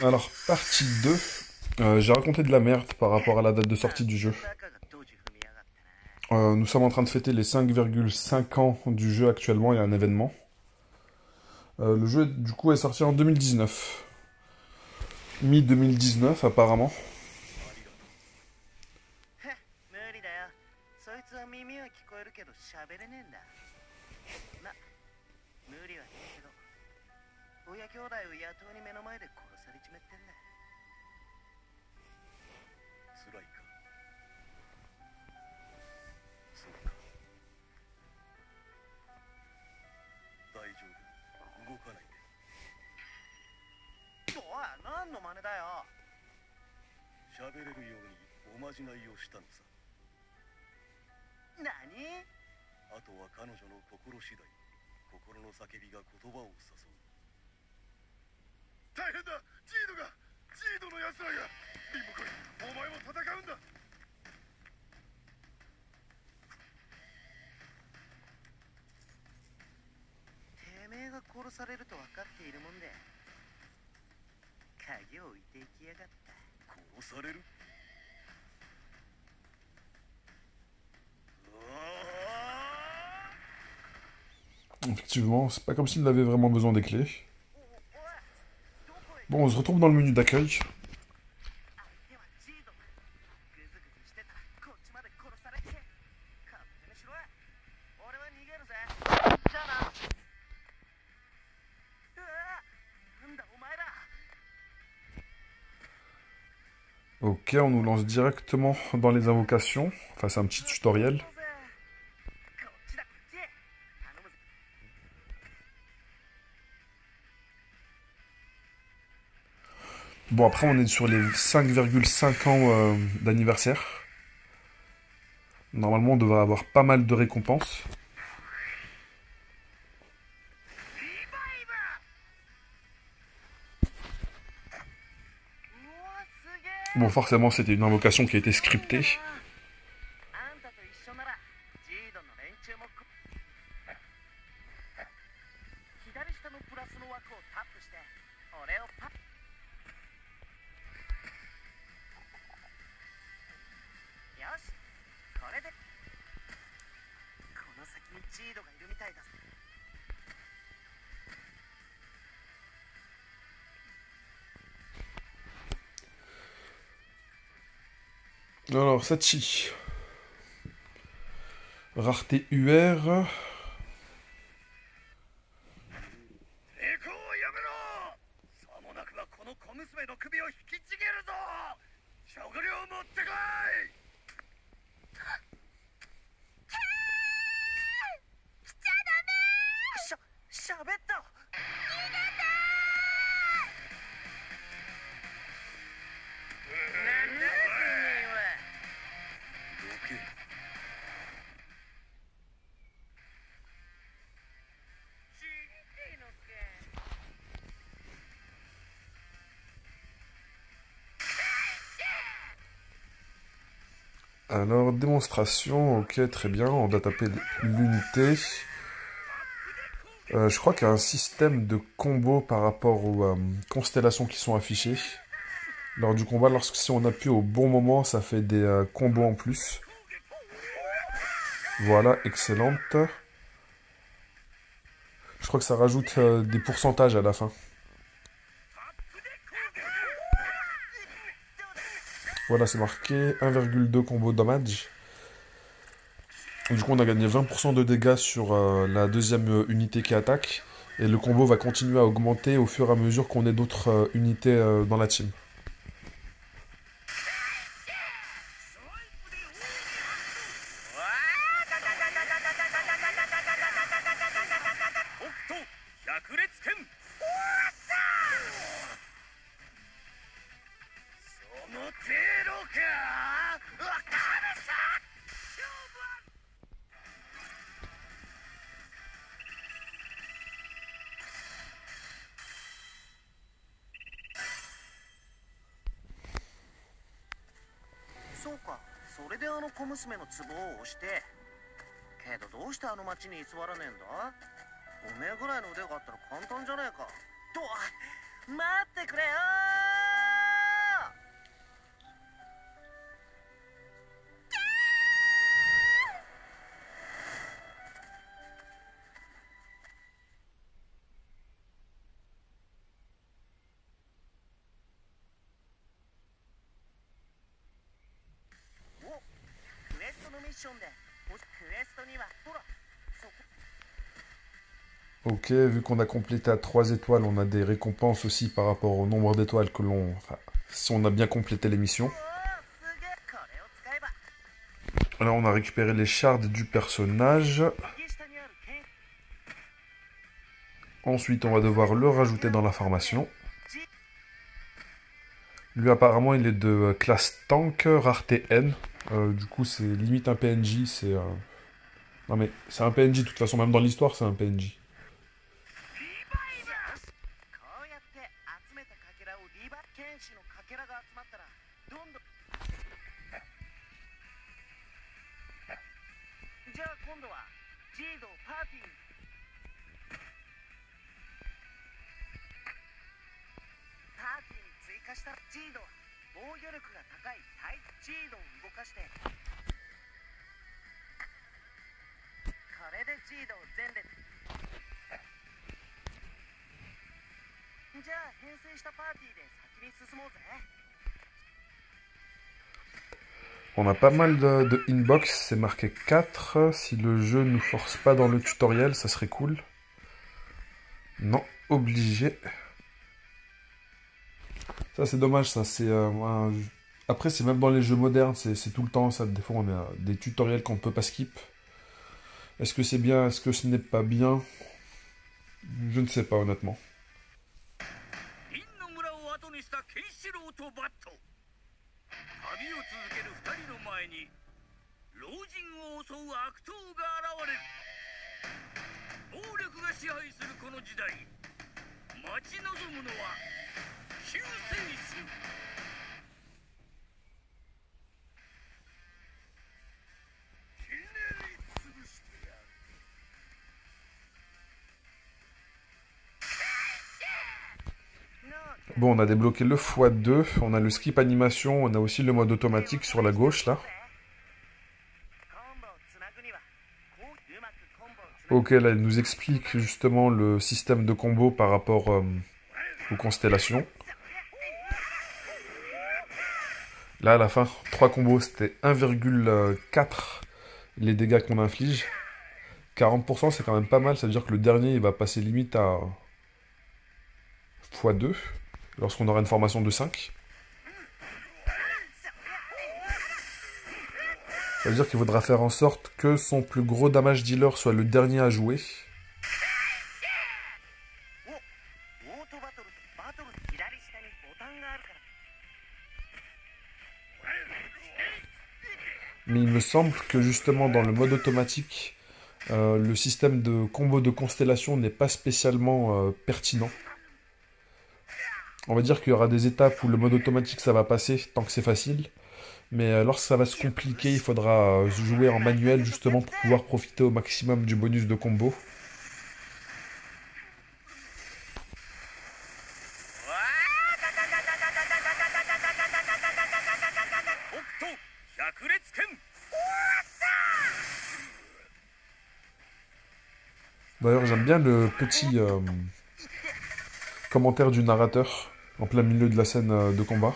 Alors, partie 2. J'ai raconté de la merde par rapport à la date de sortie du jeu. Nous sommes en train de fêter les 5,5 ans du jeu actuellement, il y a un événement. Le jeu, du coup, est sorti en 2019. Mi-2019, apparemment. Effectivement, c'est pas comme s'il avait vraiment besoin des clés. Bon, on se retrouve dans le menu d'accueil. Ok, on nous lance directement dans les invocations. Enfin, c'est un petit tutoriel. Bon, après, on est sur les 5,5 ans d'anniversaire. Normalement, on devrait avoir pas mal de récompenses. Bon, forcément, c'était une invocation qui a été scriptée. Alors, Sachi. Rareté UR. Alors, démonstration, ok, très bien, on doit taper l'unité. Je crois qu'il y a un système de combo par rapport aux constellations qui sont affichées. Lors du combat, si on appuie au bon moment, ça fait des combos en plus. Voilà, excellente. Je crois que ça rajoute des pourcentages à la fin. Voilà, c'est marqué 1,2 combo damage. Du coup, on a gagné 20% de dégâts sur la deuxième unité qui attaque. Et le combo va continuer à augmenter au fur et à mesure qu'on ait d'autres unités dans la team. Ok, vu qu'on a complété à 3 étoiles, on a des récompenses aussi par rapport au nombre d'étoiles que l'on... Enfin, si on a bien complété les missions. Là, on a récupéré les shards du personnage. Ensuite, on va devoir le rajouter dans la formation. Lui, apparemment, il est de classe tank, rareté N. Du coup, c'est limite un PNJ. C'est... Non mais, c'est un PNJ, de toute façon, même dans l'histoire, c'est un PNJ. On a pas mal de inbox, c'est marqué 4. Si le jeu nous force pas dans le tutoriel, ça serait cool. Non, obligé. Ça c'est dommage, ça c'est... Après c'est même dans les jeux modernes, c'est tout le temps ça. Des fois on a des tutoriels qu'on ne peut pas skip. Est-ce que c'est bien, est-ce que ce n'est pas bien? Je ne sais pas honnêtement. Bon, on a débloqué le x2, on a le skip animation, on a aussi le mode automatique sur la gauche, là. Ok, là, il nous explique justement le système de combo par rapport aux constellations. Là, à la fin, 3 combos, c'était 1,4 les dégâts qu'on inflige. 40%, c'est quand même pas mal, ça veut dire que le dernier, il va passer limite à x2. Lorsqu'on aura une formation de 5. Ça veut dire qu'il faudra faire en sorte que son plus gros damage dealer soit le dernier à jouer. Mais il me semble que justement dans le mode automatique, le système de combo de constellation n'est pas spécialement pertinent. On va dire qu'il y aura des étapes où le mode automatique ça va passer tant que c'est facile. Mais lorsque ça va se compliquer, il faudra jouer en manuel justement pour pouvoir profiter au maximum du bonus de combo. D'ailleurs, j'aime bien le petit commentaire du narrateur en plein milieu de la scène de combat.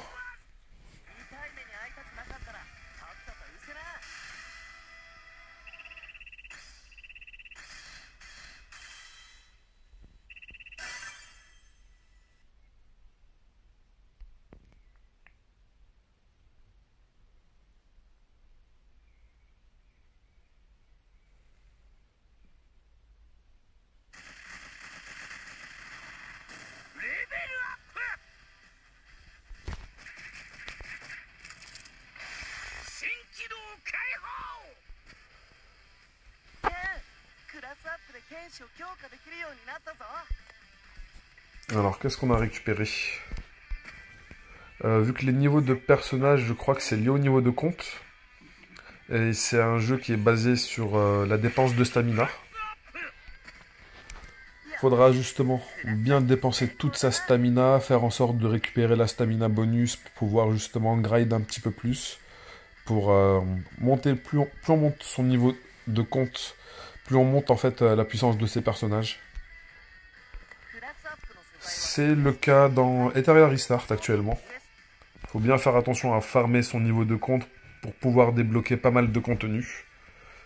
Alors, qu'est-ce qu'on a récupéré? Vu que les niveaux de personnages, je crois que c'est lié au niveau de compte. Et c'est un jeu qui est basé sur la dépense de stamina. Faudra justement bien dépenser toute sa stamina, faire en sorte de récupérer la stamina bonus pour pouvoir justement grind un petit peu plus. Pour monter, plus on monte son niveau de compte, plus on monte en fait la puissance de ses personnages. C'est le cas dans Ethereal Restart actuellement. Faut bien faire attention à farmer son niveau de compte pour pouvoir débloquer pas mal de contenu.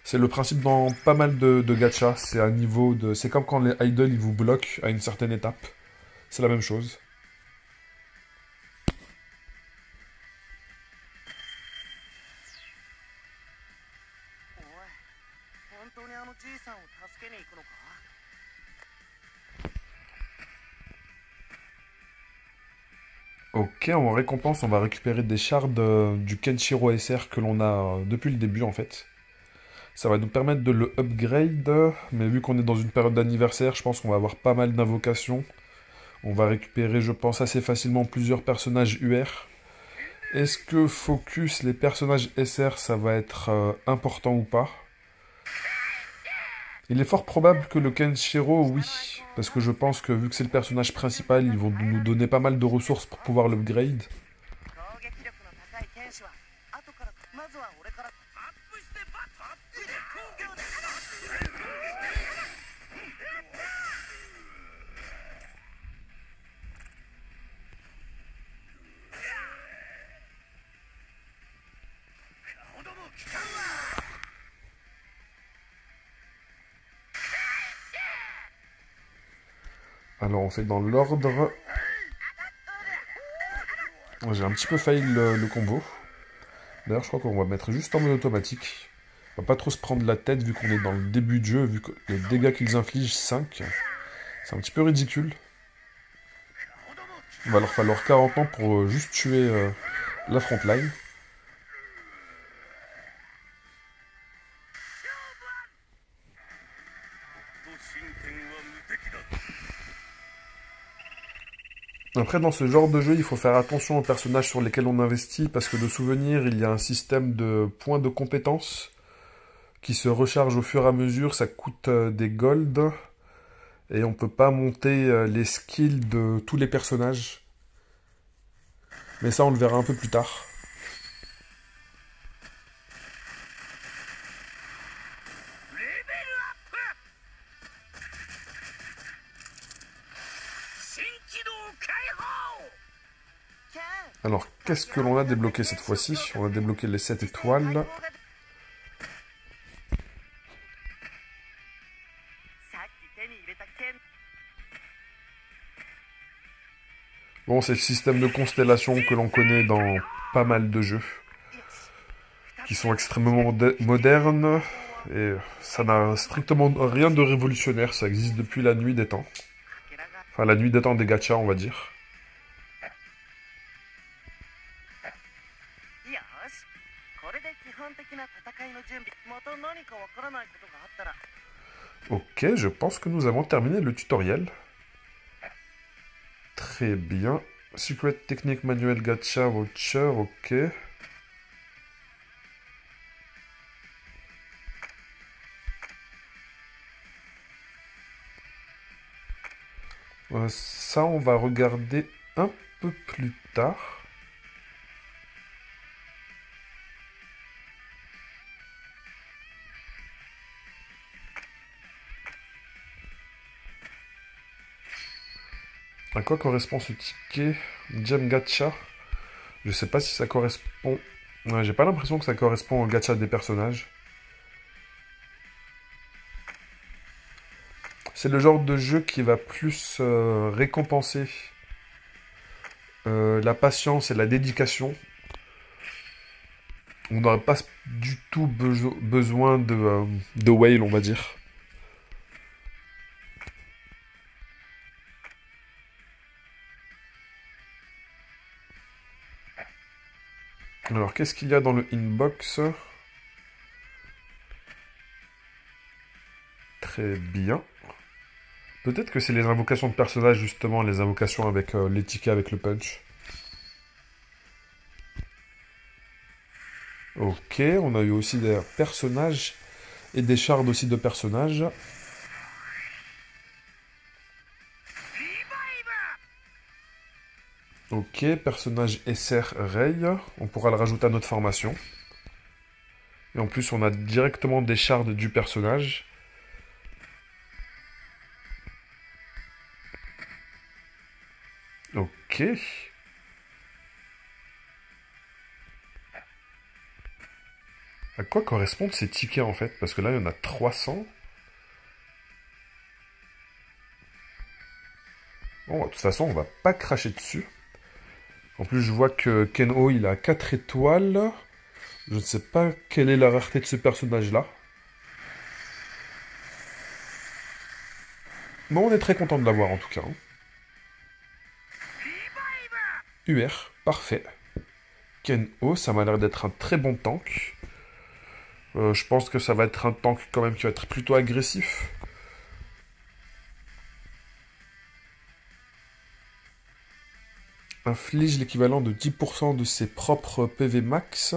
C'est le principe dans pas mal de gacha. C'est un niveau de... C'est comme quand les idols ils vous bloquent à une certaine étape. C'est la même chose. おい、本当にあのじいさんを助けに行くのか？ Ok, en récompense, on va récupérer des shards du Kenshiro SR que l'on a depuis le début en fait. Ça va nous permettre de le upgrade, mais vu qu'on est dans une période d'anniversaire, je pense qu'on va avoir pas mal d'invocations. On va récupérer, je pense, assez facilement plusieurs personnages UR. Est-ce que focus les personnages SR, ça va être important ou pas? Il est fort probable que le Kenshiro, oui. Parce que je pense que vu que c'est le personnage principal, ils vont nous donner pas mal de ressources pour pouvoir l'upgrade. 攻撃力の高い剣士は後からまずは俺からアップしてバットアップで工業で Alors on fait dans l'ordre. J'ai un petit peu failli le combo. D'ailleurs je crois qu'on va mettre juste en mode automatique. On va pas trop se prendre la tête vu qu'on est dans le début de jeu, vu que les dégâts qu'ils infligent 5. C'est un petit peu ridicule. Il va leur falloir 40 ans pour juste tuer la frontline. Après, dans ce genre de jeu, il faut faire attention aux personnages sur lesquels on investit, parce que de souvenir, il y a un système de points de compétences qui se recharge au fur et à mesure, ça coûte des gold, et on peut pas monter les skills de tous les personnages. Mais ça, on le verra un peu plus tard. Alors, qu'est-ce que l'on a débloqué cette fois-ci? On a débloqué les 7 étoiles. Bon, c'est le système de constellation que l'on connaît dans pas mal de jeux, qui sont extrêmement modernes, et ça n'a strictement rien de révolutionnaire, ça existe depuis la nuit des temps. Enfin, la nuit des temps des gachas, on va dire. Ok, je pense que nous avons terminé le tutoriel. Très bien. Secret technique manuel gacha voucher, ok. Ça, on va regarder un peu plus tard. À quoi correspond ce ticket? Gem gacha. Je sais pas si ça correspond... Ouais, j'ai pas l'impression que ça correspond au gacha des personnages. C'est le genre de jeu qui va plus récompenser la patience et la dédication. On n'aurait pas du tout besoin de whale, on va dire. Alors, qu'est-ce qu'il y a dans le inbox? Très bien. Peut-être que c'est les invocations de personnages, justement, les invocations avec les tickets avec le punch. Ok, on a eu aussi des personnages et des shards aussi de personnages. Ok, personnage SR Ray, on pourra le rajouter à notre formation. Et en plus, on a directement des shards du personnage. Ok. À quoi correspondent ces tickets en fait? Parce que là, il y en a 300. Bon, de toute façon, on va pas cracher dessus. En plus, je vois que Ken-Oh, il a 4 étoiles. Je ne sais pas quelle est la rareté de ce personnage-là. Bon, on est très content de l'avoir en tout cas. UR, parfait. Ken-Oh, ça m'a l'air d'être un très bon tank. Je pense que ça va être un tank quand même qui va être plutôt agressif. Inflige l'équivalent de 10% de ses propres PV max.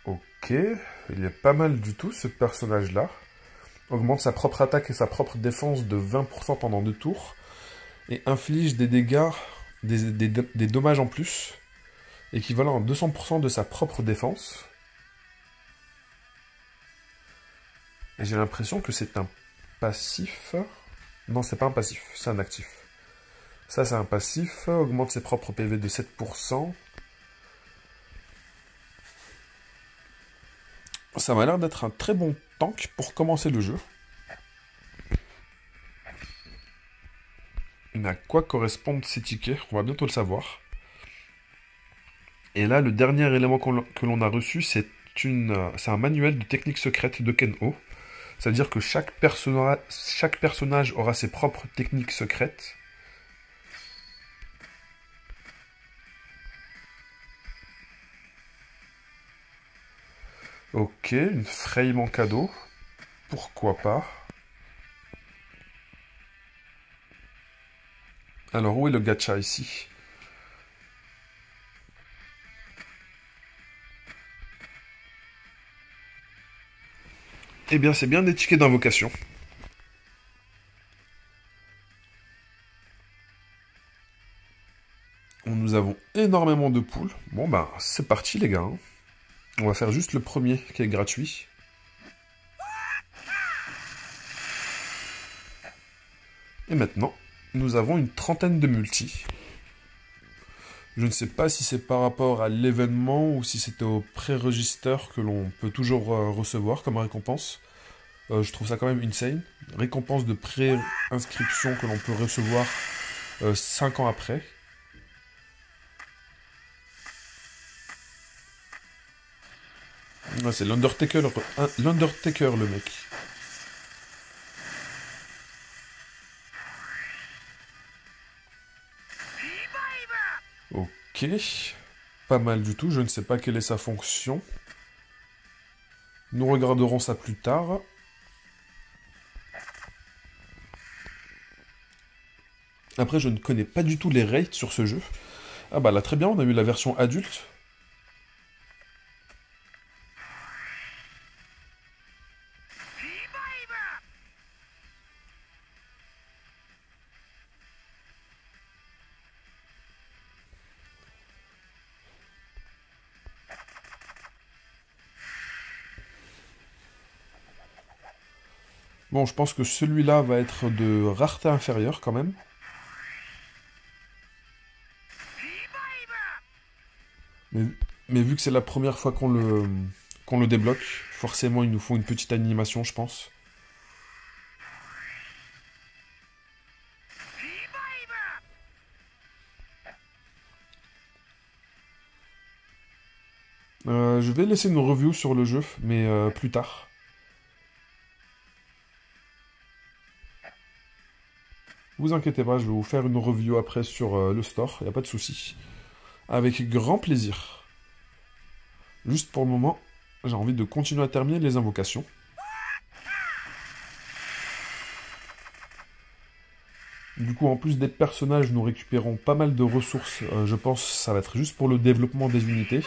Ok, il est pas mal du tout ce personnage-là. Augmente sa propre attaque et sa propre défense de 20% pendant 2 tours. Et inflige des dégâts, des dommages en plus, équivalent à 200% de sa propre défense. Et j'ai l'impression que c'est un passif. Non, c'est pas un passif, c'est un actif. Ça, c'est un passif, augmente ses propres PV de 7%. Ça m'a l'air d'être un très bon tank pour commencer le jeu. Mais à quoi correspondent ces tickets? On va bientôt le savoir. Et là, le dernier élément que l'on a reçu, c'est un manuel de techniques secrètes de Ken-Oh. C'est-à-dire que chaque personnage aura ses propres techniques secrètes. Ok, une frame en cadeau. Pourquoi pas? Alors, où est le gacha ici? Eh bien, c'est bien des tickets d'invocation. Nous avons énormément de poules. Bon, ben, c'est parti, les gars. On va faire juste le premier qui est gratuit. Et maintenant, nous avons une trentaine de multis. Je ne sais pas si c'est par rapport à l'événement ou si c'était au pré-register que l'on peut toujours recevoir comme récompense. Je trouve ça quand même insane. Récompense de pré-inscription que l'on peut recevoir 5 ans après. Ah, c'est l'Undertaker, le mec. Ok. Pas mal du tout, je ne sais pas quelle est sa fonction. Nous regarderons ça plus tard. Après, je ne connais pas du tout les rates sur ce jeu. Ah bah là, très bien, on a eu la version adulte. Bon, je pense que celui-là va être de rareté inférieure quand même. Mais, mais vu que c'est la première fois qu'on le débloque, forcément il nous faut une petite animation, je pense. Je vais laisser une review sur le jeu, mais plus tard. Vous inquiétez pas, je vais vous faire une review après sur le store, y a pas de souci. Avec grand plaisir. Juste pour le moment, j'ai envie de continuer à terminer les invocations. Du coup, en plus des personnages, nous récupérons pas mal de ressources. Je pense que ça va être juste pour le développement des unités.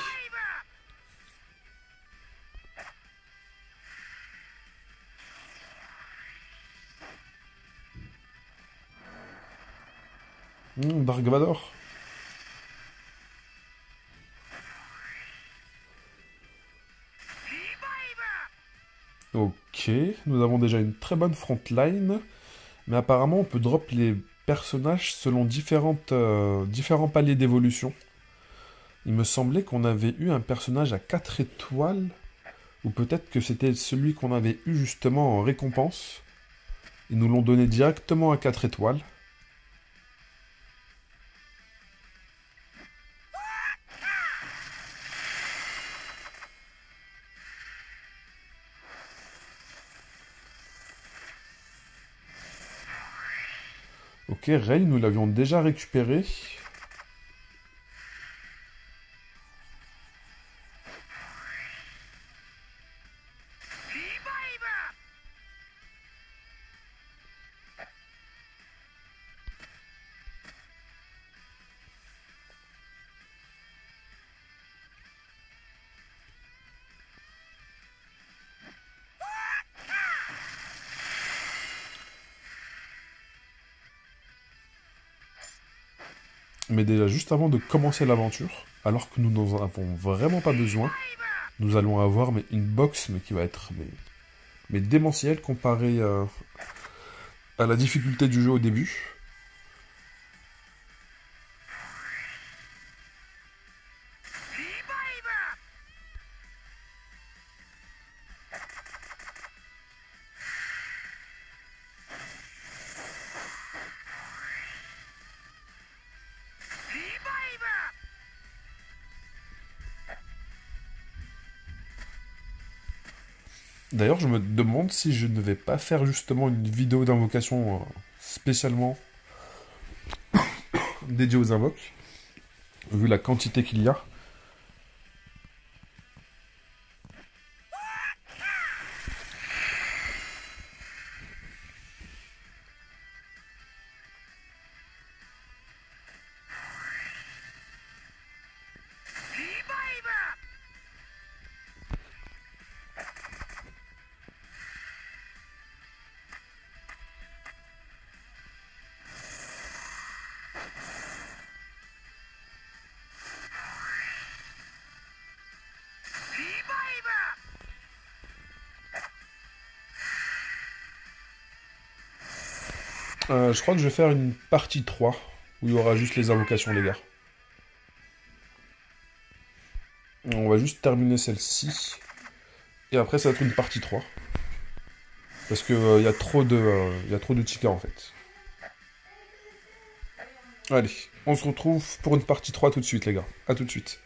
Dark Vador. Ok, nous avons déjà une très bonne frontline, mais apparemment on peut drop les personnages selon différents paliers d'évolution. Il me semblait qu'on avait eu un personnage à 4 étoiles, ou peut-être que c'était celui qu'on avait eu justement en récompense. Ils nous l'ont donné directement à 4 étoiles. Ok, Rey, nous l'avions déjà récupéré. Mais déjà, juste avant de commencer l'aventure, alors que nous n'en avons vraiment pas besoin, nous allons avoir une box qui va être mais démentielle comparée à la difficulté du jeu au début. D'ailleurs, je me demande si je ne vais pas faire justement une vidéo d'invocation spécialement dédiée aux invoques, vu la quantité qu'il y a. Je crois que je vais faire une partie 3, où il y aura juste les invocations, les gars. On va juste terminer celle-ci, et après ça va être une partie 3. Parce que y a trop de chica en fait. Allez, on se retrouve pour une partie 3 tout de suite, les gars. À tout de suite.